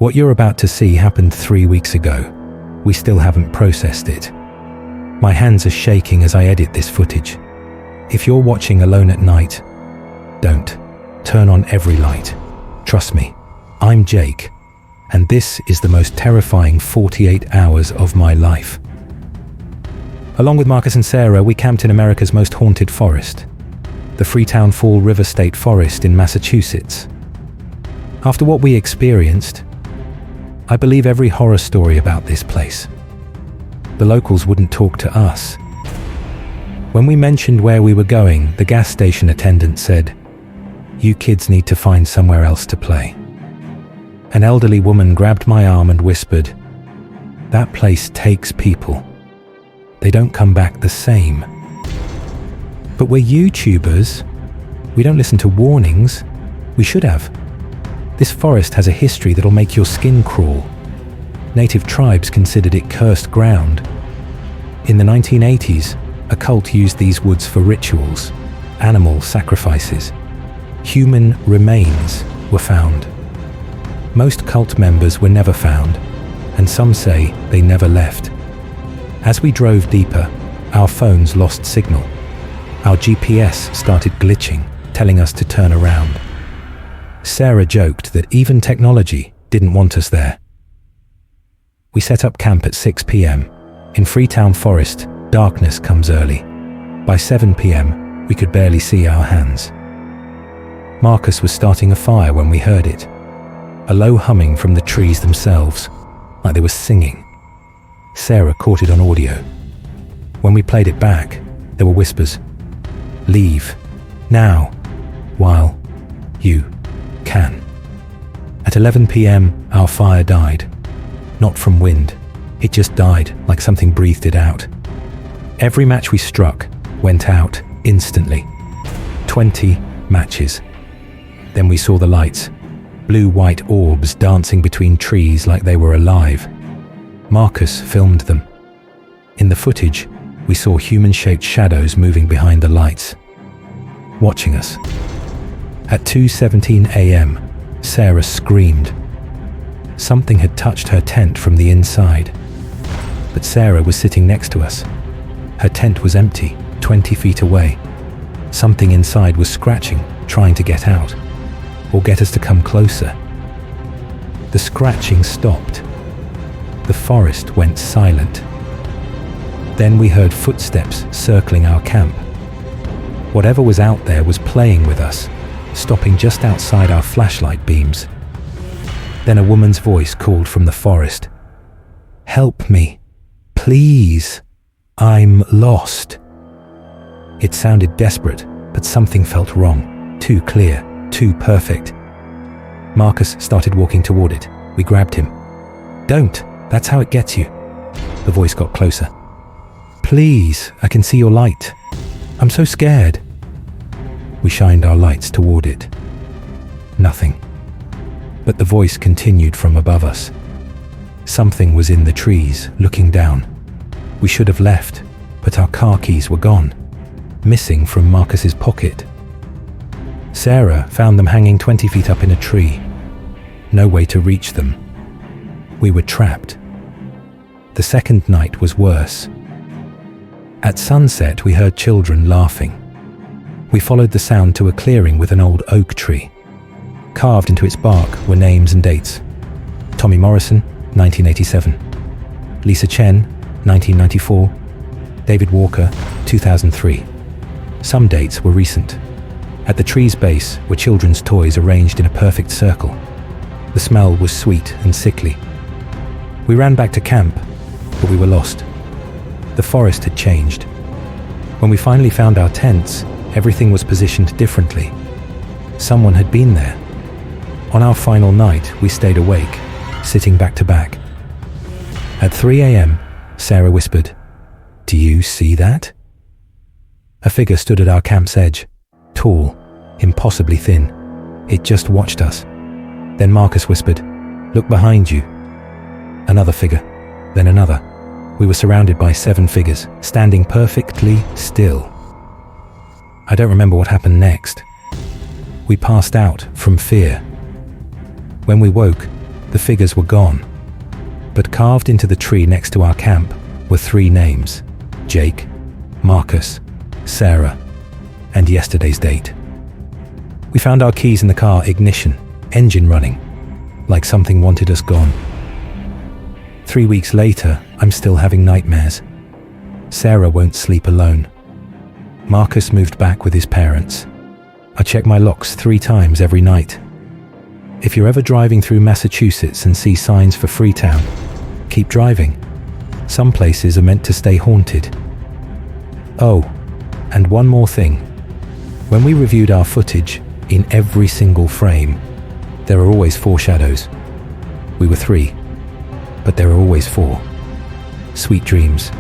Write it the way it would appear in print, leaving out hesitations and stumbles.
What you're about to see happened 3 weeks ago. We still haven't processed it. My hands are shaking as I edit this footage. If you're watching alone at night, don't. Turn on every light. Trust me, I'm Jake, and this is the most terrifying 48 hours of my life. Along with Marcus and Sarah, we camped in America's most haunted forest, the Freetown-Fall River State Forest in Massachusetts. After what we experienced, I believe every horror story about this place. The locals wouldn't talk to us. When we mentioned where we were going, the gas station attendant said, "You kids need to find somewhere else to play." An elderly woman grabbed my arm and whispered, "That place takes people. They don't come back the same." But we're YouTubers. We don't listen to warnings. We should have. This forest has a history that'll make your skin crawl. Native tribes considered it cursed ground. In the 1980s, a cult used these woods for rituals, animal sacrifices. Human remains were found. Most cult members were never found, and some say they never left. As we drove deeper, our phones lost signal. Our GPS started glitching, telling us to turn around. Sarah joked that even technology didn't want us there. We set up camp at 6 p.m. In Freetown Forest, darkness comes early. By 7 p.m., we could barely see our hands. Marcus was starting a fire when we heard it. A low humming from the trees themselves, like they were singing. Sarah caught it on audio. When we played it back, there were whispers. "Leave. Now. While you can." At 11 p.m., our fire died. Not from wind. It just died, like something breathed it out. Every match we struck went out instantly. 20 matches. Then we saw the lights. Blue-white orbs dancing between trees like they were alive. Marcus filmed them. In the footage, we saw human-shaped shadows moving behind the lights, watching us. At 2:17 a.m., Sarah screamed. Something had touched her tent from the inside. But Sarah was sitting next to us. Her tent was empty, 20 feet away. Something inside was scratching, trying to get out, or get us to come closer. The scratching stopped. The forest went silent. Then we heard footsteps circling our camp. Whatever was out there was playing with us, stopping just outside our flashlight beams. Then a woman's voice called from the forest. "Help me, please. I'm lost." It sounded desperate, but something felt wrong. Too clear, too perfect. Marcus started walking toward it. We grabbed him. "Don't, that's how it gets you." The voice got closer. "Please, I can see your light. I'm so scared." We shined our lights toward it. Nothing. But the voice continued from above us. Something was in the trees, looking down. We should have left, but our car keys were gone, missing from Marcus's pocket. Sarah found them hanging 20 feet up in a tree. No way to reach them. We were trapped. The second night was worse. At sunset, we heard children laughing. We followed the sound to a clearing with an old oak tree. Carved into its bark were names and dates. Tommy Morrison, 1987. Lisa Chen, 1994. David Walker, 2003. Some dates were recent. At the tree's base were children's toys arranged in a perfect circle. The smell was sweet and sickly. We ran back to camp, but we were lost. The forest had changed. When we finally found our tents, everything was positioned differently. Someone had been there. On our final night, we stayed awake, sitting back to back. At 3 a.m., Sarah whispered, "Do you see that?" A figure stood at our camp's edge, tall, impossibly thin. It just watched us. Then Marcus whispered, "Look behind you." Another figure, then another. We were surrounded by 7 figures, standing perfectly still. I don't remember what happened next. We passed out from fear. When we woke, The figures were gone, but carved into the tree next to our camp were 3 names: Jake, Marcus, Sarah, and yesterday's date. We found our keys in the car, ignition, engine running, like something wanted us gone. 3 weeks later, I'm still having nightmares. Sarah won't sleep alone. Marcus moved back with his parents. I check my locks 3 times every night. If you're ever driving through Massachusetts and see signs for Freetown, keep driving. Some places are meant to stay haunted. Oh, and one more thing. When we reviewed our footage, in every single frame, there are always 4 shadows. We were 3, but there are always 4. Sweet dreams.